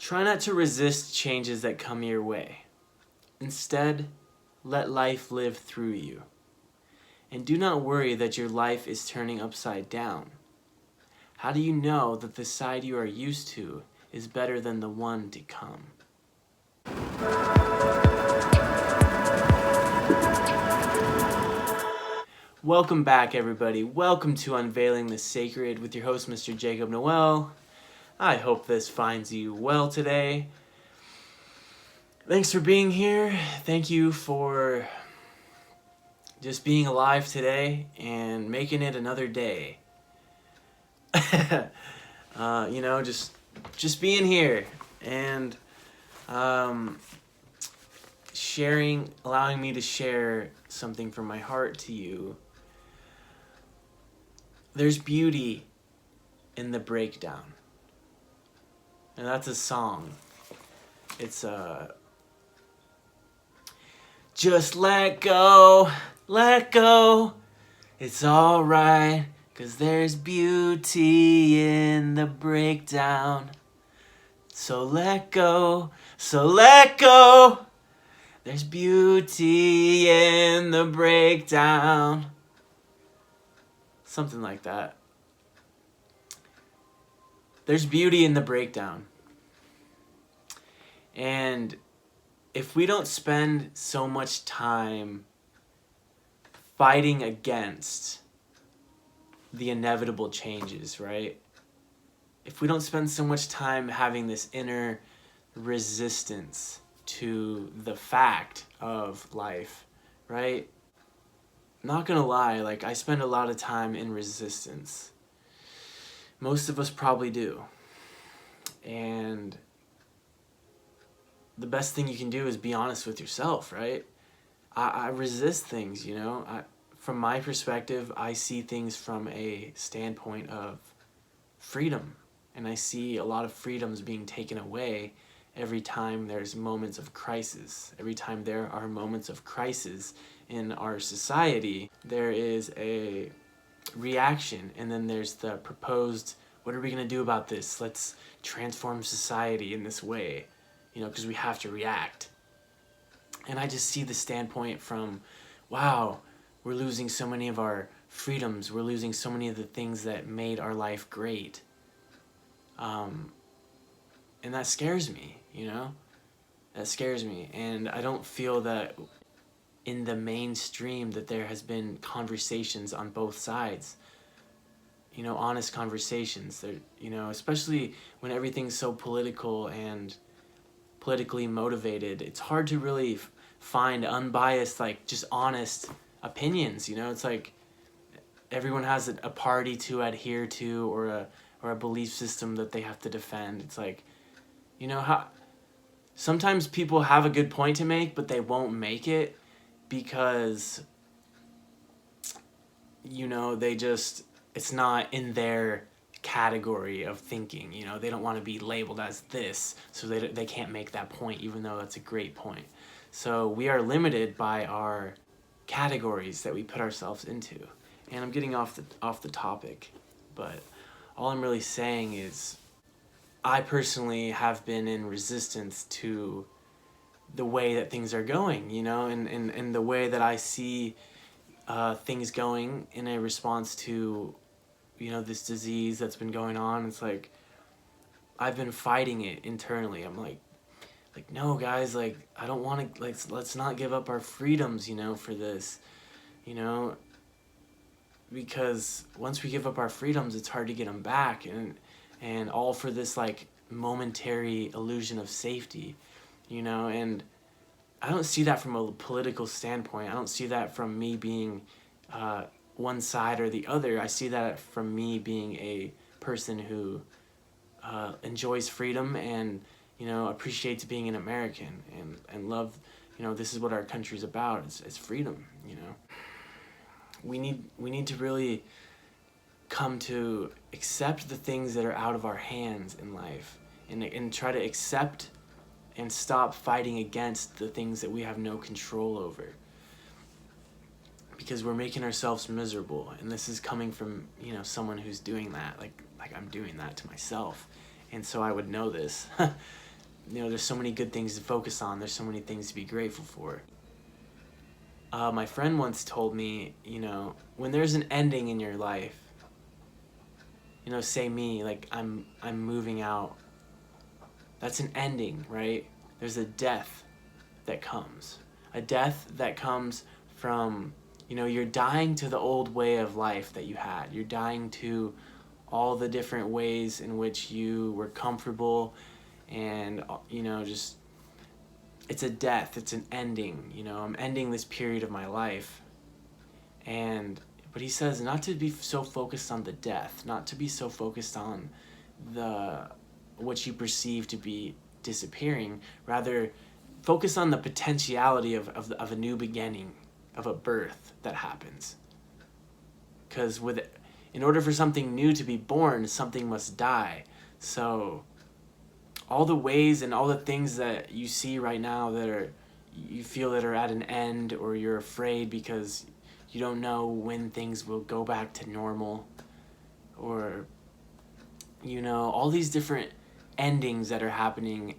Try not to resist changes that come your way. Instead, let life live through you. And do not worry that your life is turning upside down. How do you know that the side you are used to is better than the one to come? Welcome back, everybody. Welcome to Unveiling the Sacred with your host, Mr. Jacob Noel. I hope this finds you well today. Thanks for being here. Thank you for just being alive today and making it another day. Just being here and allowing me to share something from my heart to you. There's beauty in the breakdown. And that's a song. It's just let go, it's alright, 'cause there's beauty in the breakdown. So let go, there's beauty in the breakdown. Something like that. There's beauty in the breakdown. And if we don't spend so much time fighting against the inevitable changes, right? If we don't spend so much time having this inner resistance to the fact of life, right? Not gonna lie, I spend a lot of time in resistance. Most of us probably do. And the best thing you can do is be honest with yourself, right? I resist things, from my perspective, I see things from a standpoint of freedom. And I see a lot of freedoms being taken away every time there's moments of crisis. Every time there are moments of crisis in our society, there is a reaction, and then there's the proposed, what are we going to do about this? Let's transform society in this way, because we have to react. And I just see the standpoint from, wow, we're losing so many of our freedoms. We're losing so many of the things that made our life great. And that scares me, That scares me. And I don't feel that in the mainstream that there has been conversations on both sides. Honest conversations. Especially when everything's so political and politically motivated. It's hard to really find unbiased, just honest opinions. It's like everyone has a party to adhere to or a belief system that they have to defend. It's like, how sometimes people have a good point to make, but they won't make it because, it's not in their category of thinking. They don't want to be labeled as this, so they can't make that point, even though that's a great point. So we are limited by our categories that we put ourselves into. And I'm getting off the topic, but all I'm really saying is I personally have been in resistance to the way that things are going, and the way that I see things going in a response to, this disease that's been going on. It's like I've been fighting it internally. I'm like, no, guys, I don't want to, let's not give up our freedoms, for this, because once we give up our freedoms, it's hard to get them back, and all for this, momentary illusion of safety, and I don't see that from a political standpoint. I don't see that from me being one side or the other. I see that from me being a person who enjoys freedom and, appreciates being an American and love, this is what our country's about. It's freedom, We need to really come to accept the things that are out of our hands in life and try to accept and stop fighting against the things that we have no control over. Because we're making ourselves miserable, and this is coming from, someone who's doing that, like I'm doing that to myself. And so I would know this. there's so many good things to focus on. There's so many things to be grateful for. My friend once told me, when there's an ending in your life, say me, like I'm moving out. That's an ending, right? There's a death that comes. A death that comes from, you're dying to the old way of life that you had. You're dying to all the different ways in which you were comfortable, and, just, it's a death, it's an ending. I'm ending this period of my life. But he says not to be so focused on the death, not to be so focused on what you perceive to be disappearing. Rather, focus on the potentiality of a new beginning, of a birth that happens. Because in order for something new to be born, something must die. So all the ways and all the things that you see right now you feel that are at an end, or you're afraid because you don't know when things will go back to normal, or all these different endings that are happening,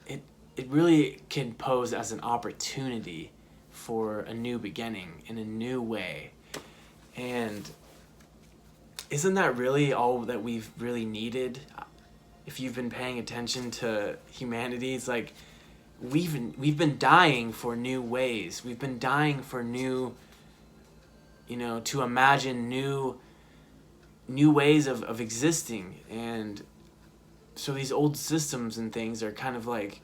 it really can pose as an opportunity for a new beginning in a new way. And isn't that really all that we've really needed? If you've been paying attention to humanity, it's like we've been dying for new ways. We've been dying for new, to imagine new ways of existing. And so these old systems and things are kind of like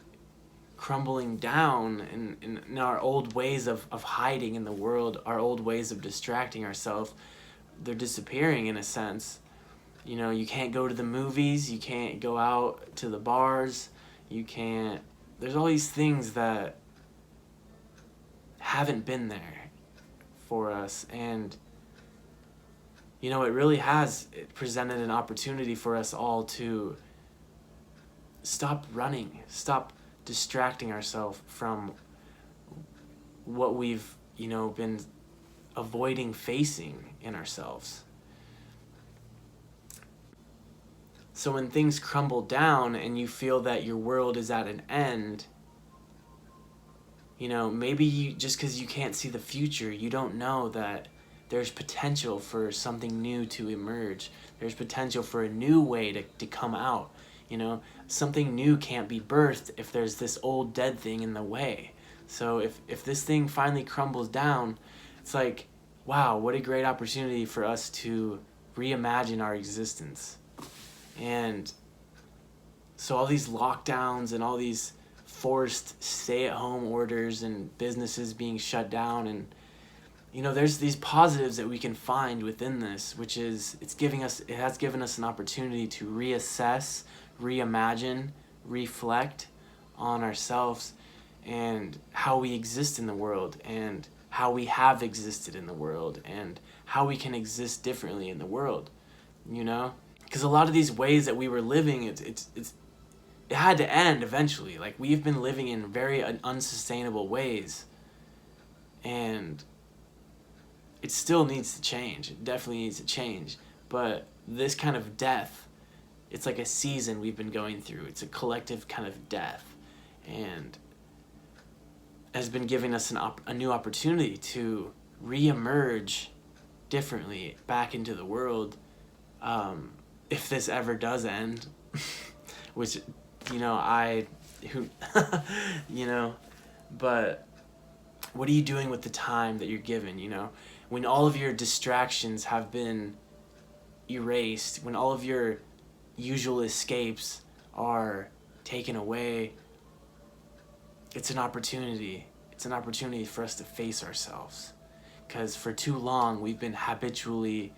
crumbling down, in our old ways of hiding in the world, our old ways of distracting ourselves, they're disappearing in a sense. You can't go to the movies, you can't go out to the bars, there's all these things that haven't been there for us. And it really has presented an opportunity for us all to stop running, stop distracting ourselves from what we've been avoiding facing in ourselves. So when things crumble down and you feel that your world is at an end, maybe just because you can't see the future, you don't know that there's potential for something new to emerge. There's potential for a new way to come out. Something new can't be birthed if there's this old dead thing in the way. So if this thing finally crumbles down, it's like, wow, what a great opportunity for us to reimagine our existence. And so all these lockdowns and all these forced stay-at-home orders and businesses being shut down, and there's these positives that we can find within this, which is it has given us an opportunity to reassess, reimagine, reflect on ourselves and how we exist in the world, and how we have existed in the world, and how we can exist differently in the world. Because a lot of these ways that we were living, it had to end eventually. Like, we've been living in very unsustainable ways, and it still needs to change. It definitely needs to change. But this kind of death, it's like a season we've been going through. It's a collective kind of death, and has been giving us a new opportunity to reemerge differently back into the world. If this ever does end, which, but what are you doing with the time that you're given, when all of your distractions have been erased, when all of your usual escapes are taken away? It's an opportunity. It's an opportunity for us to face ourselves. Because for too long, we've been habitually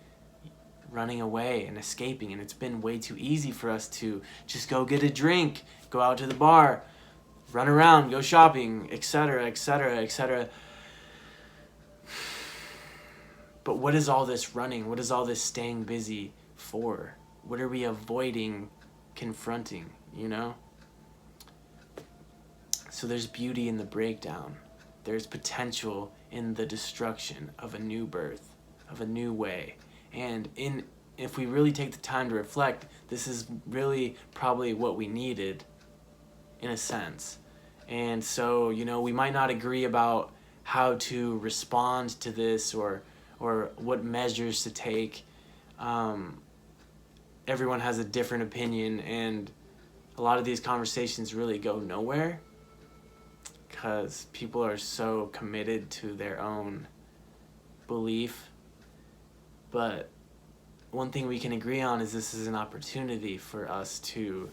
running away and escaping, and it's been way too easy for us to just go get a drink, go out to the bar, run around, go shopping, etc., etc., etc. But what is all this running? What is all this staying busy for? What are we avoiding confronting, So there's beauty in the breakdown. There's potential in the destruction of a new birth, of a new way. And if we really take the time to reflect, this is really probably what we needed in a sense. And so, we might not agree about how to respond to this or what measures to take. Everyone has a different opinion, and a lot of these conversations really go nowhere because people are so committed to their own belief. But one thing we can agree on is this is an opportunity for us to,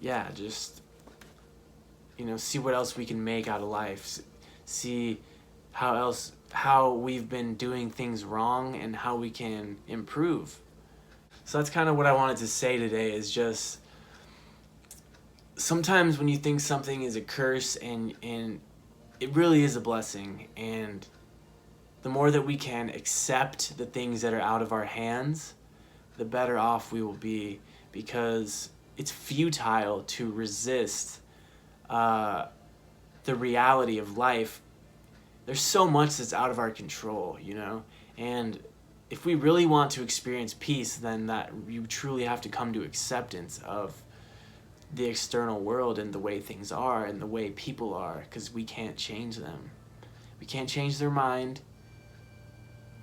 just, see what else we can make out of life. See how we've been doing things wrong and how we can improve. So that's kind of what I wanted to say today, is just sometimes when you think something is a curse and it really is a blessing, and the more that we can accept the things that are out of our hands, the better off we will be, because it's futile to resist the reality of life. There's so much that's out of our control, and if we really want to experience peace, then that you truly have to come to acceptance of the external world and the way things are and the way people are, because we can't change them. We can't change their mind.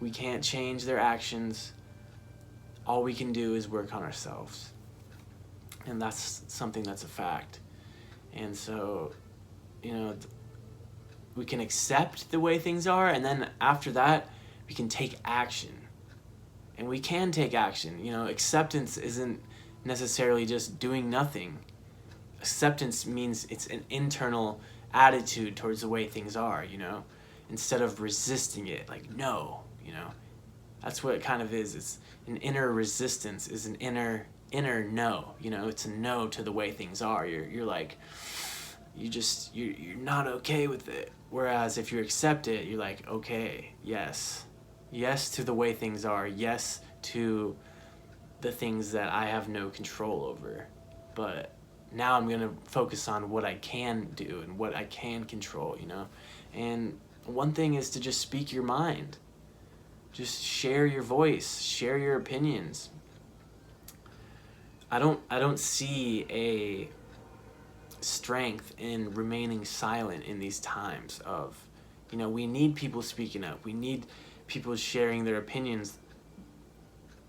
We can't change their actions. All we can do is work on ourselves. And that's something that's a fact. And so, we can accept the way things are, and then after that, we can take action. And we can take action. Acceptance isn't necessarily just doing nothing. Acceptance means it's an internal attitude towards the way things are, instead of resisting it, like, no, That's what it kind of is. It's an inner resistance, is an inner no, it's a no to the way things are. You're like, you're not okay with it. Whereas if you accept it, you're like, okay, yes to the way things are, yes to the things that I have no control over. But now I'm going to focus on what I can do and what I can control, And one thing is to just speak your mind. Just share your voice, share your opinions. I don't see a strength in remaining silent in these times of, we need people speaking up. We need people sharing their opinions,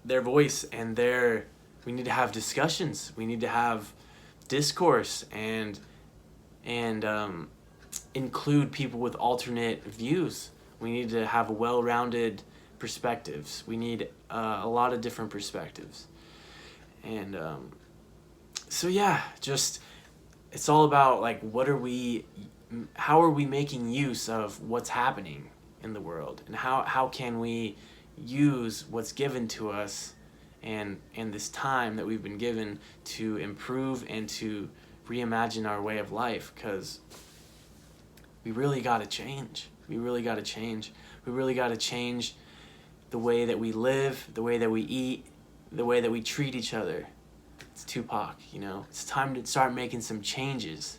their voice, and we need to have discussions. We need to have discourse and include people with alternate views. We need to have well-rounded perspectives. We need a lot of different perspectives. And so just it's all about like how are we making use of what's happening in the world, and how can we use what's given to us and this time that we've been given to improve and to reimagine our way of life, because we really got to change. We really got to change. We really got to change the way that we live, the way that we eat, the way that we treat each other. It's Tupac, It's time to start making some changes.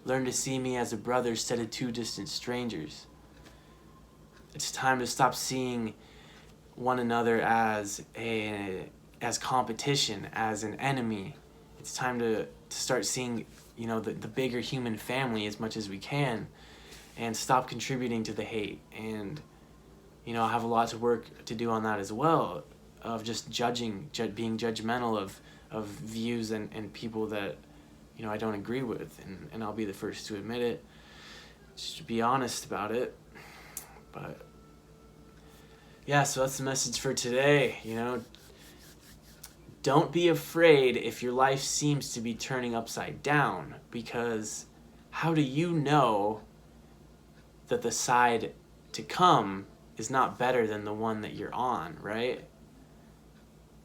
Learn to see me as a brother instead of two distant strangers. It's time to stop seeing one another as competition, as an enemy. It's time to start seeing, the bigger human family as much as we can, and stop contributing to the hate. And, I have a lot to work to do on that as well, of just being judgmental of views and people that, I don't agree with. And I'll be the first to admit it, just to be honest about it. But so that's the message for today. Don't be afraid if your life seems to be turning upside down, because how do you know that the side to come is not better than the one that you're on, right?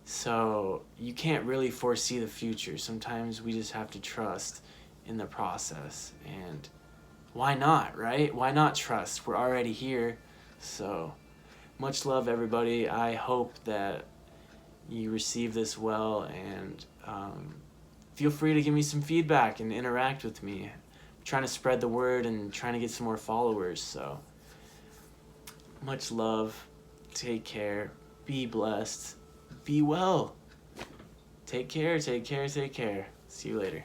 So you can't really foresee the future. Sometimes we just have to trust in the process. And why not, right? Why not trust? We're already here. So much love, everybody. I hope that you receive this well, and feel free to give me some feedback and interact with me. I'm trying to spread the word and trying to get some more followers. So much love. Take care. Be blessed. Be well. Take care. See you later.